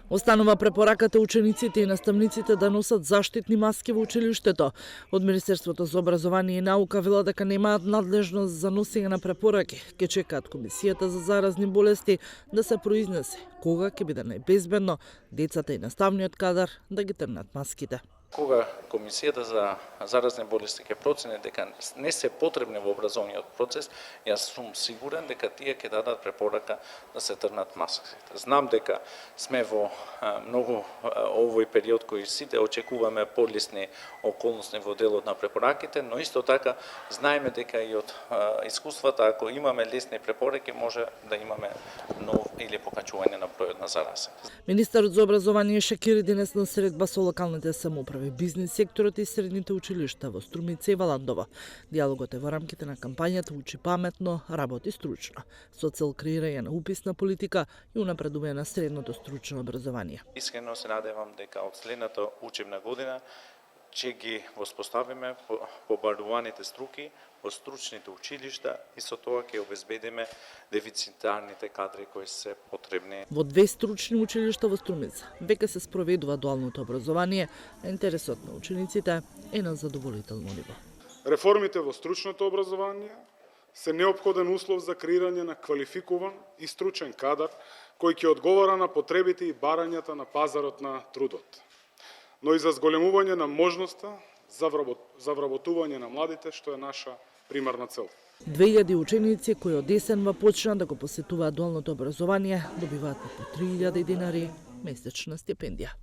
Останува препораката учениците и наставниците да носат заштитни маски во училиштето. Од Министерството за образование и наука велат дека немаат надлежност за носење на препораки. Ке чекаат Комисијата за заразни болести да се произнесе кога ќе биде најбезбедно децата и наставниот кадар да ги тргнат маските. Кога Комисијата за заразни болести ќе процени дека не се потребни во образовниот процес, јас сум сигурен дека тие ќе дадат препорака да се тргнат маските. Знам дека сме во многу овој период кој сите очекуваме полесни околности во делот на препораките, но исто така знаеме дека и од искуствата, ако имаме лесни препораки, може да имаме нов или покачување на бројот на зарази. Министерот за образование Шакири денес на средба со локалните самоуправи, бизнис секторот и средните училишта во Струмица и Валандова. Диалогот е во рамките на кампањата Учи паметно, работи стручно, со цел креирање на уписна политика и унапредување на средното стручно образование. Искрено се надевам дека од следната учебна година ќе ги воспоставиме побаруваните струки во стручните училишта и со тоа ќе обезбедиме дефицитарните кадри кои се потребни. Во 2 стручни училишта во Струмица веќе се спроведува дуалното образование, а интересот на учениците е на задоволително ниво. Реформите во стручното образование се неопходен услов за креирање на квалификуван и стручен кадар кој ќе одговара на потребите и барањата на пазарот на трудот, но и за зголемување на можноста за вработување на младите, што е наша примарна цел. 2000 ученици кои од есенва почнаа да го посетуваат дуалното образование добиваат по 3000 динари месечна стипендија.